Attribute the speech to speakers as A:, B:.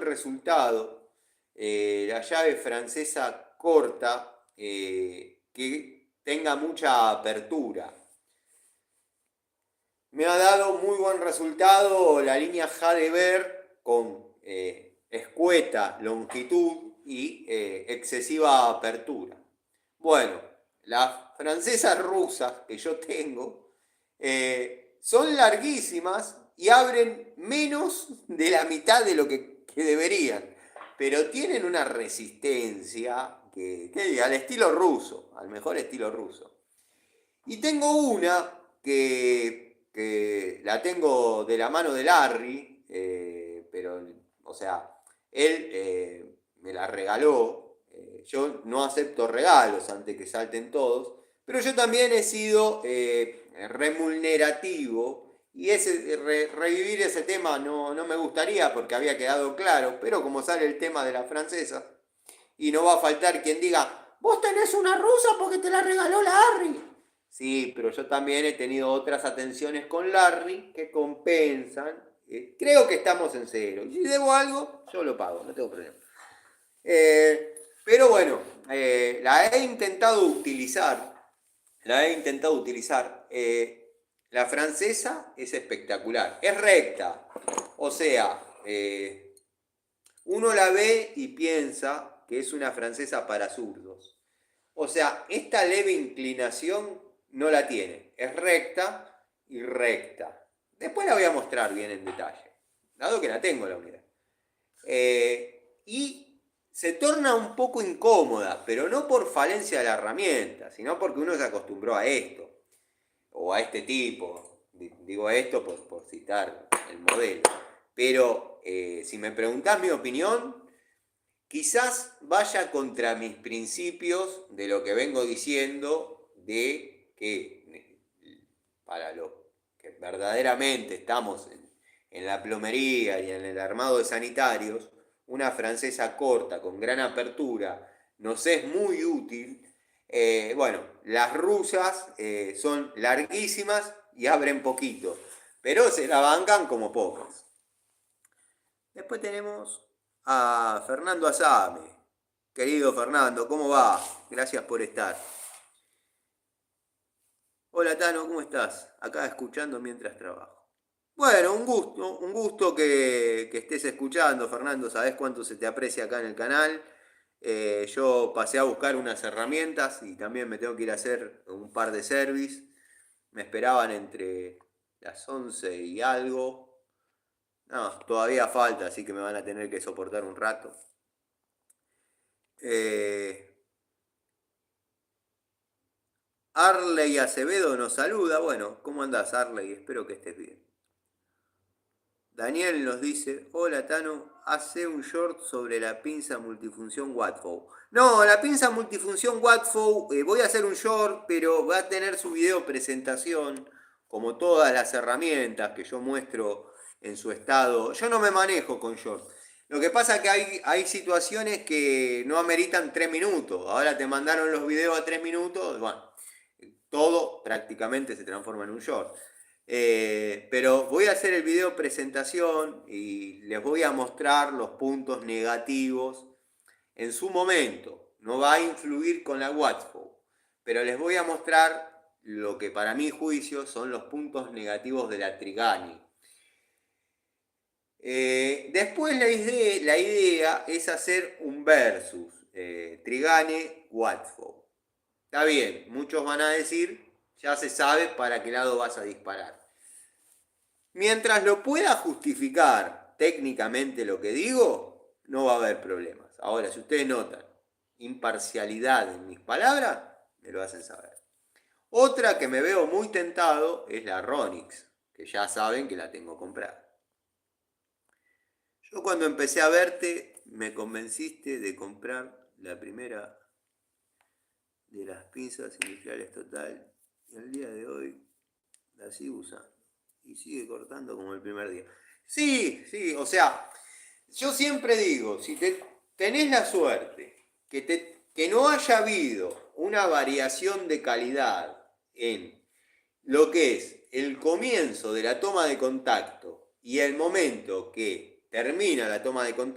A: resultado. La llave francesa corta, que tenga mucha apertura. Me ha dado muy buen resultado la línea Jadever con escueta longitud y excesiva apertura. Bueno, las francesas rusas que yo tengo son larguísimas y abren menos de la mitad de lo que deberían, pero tienen una resistencia que al estilo ruso, al mejor estilo ruso. Y tengo una que la tengo de la mano de Larry, pero, o sea, él me la regaló. Yo no acepto regalos antes que salten todos, pero yo también he sido remunerativo y revivir ese tema no me gustaría porque había quedado claro, pero como sale el tema de la francesa, y no va a faltar quien diga, vos tenés una rusa porque te la regaló Larry. Sí, pero yo también he tenido otras atenciones con Larry que compensan. Creo que estamos en cero. Y si debo algo, yo lo pago, no tengo problema. Pero bueno, la he intentado utilizar. La francesa es espectacular. Es recta. O sea, uno la ve y piensa que es una francesa para zurdos. O sea, esta leve inclinación no la tiene. Es recta y recta. Después la voy a mostrar bien en detalle, dado que la tengo la unidad. Y se torna un poco incómoda, pero no por falencia de la herramienta, sino porque uno se acostumbró a esto, o a este tipo. Digo esto por citar el modelo. Pero si me preguntás mi opinión, quizás vaya contra mis principios de lo que vengo diciendo, de que para los que verdaderamente estamos en la plomería y en el armado de sanitarios, una francesa corta con gran apertura nos es muy útil. Bueno, las rusas son larguísimas y abren poquito, pero se la bancan como pocas. Después tenemos a Fernando Azame. Querido Fernando, ¿cómo va? Gracias por estar. Hola Tano, ¿cómo estás? Acá escuchando mientras trabajo. Bueno, un gusto que estés escuchando, Fernando. Sabés cuánto se te aprecia acá en el canal. Yo pasé a buscar unas herramientas y también me tengo que ir a hacer un par de service. Me esperaban entre las 11 y algo. No, todavía falta, así que me van a tener que soportar un rato. Arley Acevedo nos saluda. Bueno, ¿cómo andás, Arley? Espero que estés bien. Daniel nos dice, hola Tano, hace un short sobre la pinza multifunción Wattfo. No, la pinza multifunción Wattfo, voy a hacer un short, pero va a tener su video presentación, como todas las herramientas que yo muestro en su estado. Yo no me manejo con short. Lo que pasa es que hay situaciones que no ameritan 3 minutos. Ahora te mandaron los videos a 3 minutos, bueno, todo prácticamente se transforma en un short. Pero voy a hacer el video presentación y les voy a mostrar los puntos negativos en su momento. No va a influir con la Wattfo, pero les voy a mostrar lo que para mi juicio son los puntos negativos de la Trigani. Después la idea es hacer un versus Trigane Wattfo. Está bien, muchos van a decir, ya se sabe para qué lado vas a disparar. Mientras lo pueda justificar técnicamente lo que digo, no va a haber problemas. Ahora, si ustedes notan imparcialidad en mis palabras, me lo hacen saber. Otra que me veo muy tentado es la Ronix, que ya saben que la tengo comprada. Yo cuando empecé a verte, me convenciste de comprar la primera de las pinzas industriales total. Y al día de hoy la sigo usando. Y sigue cortando como el primer día. Sí, o sea, yo siempre digo, si tenés la suerte que no haya habido una variación de calidad en lo que es el comienzo de la toma de contacto y el momento que termina la toma de contacto,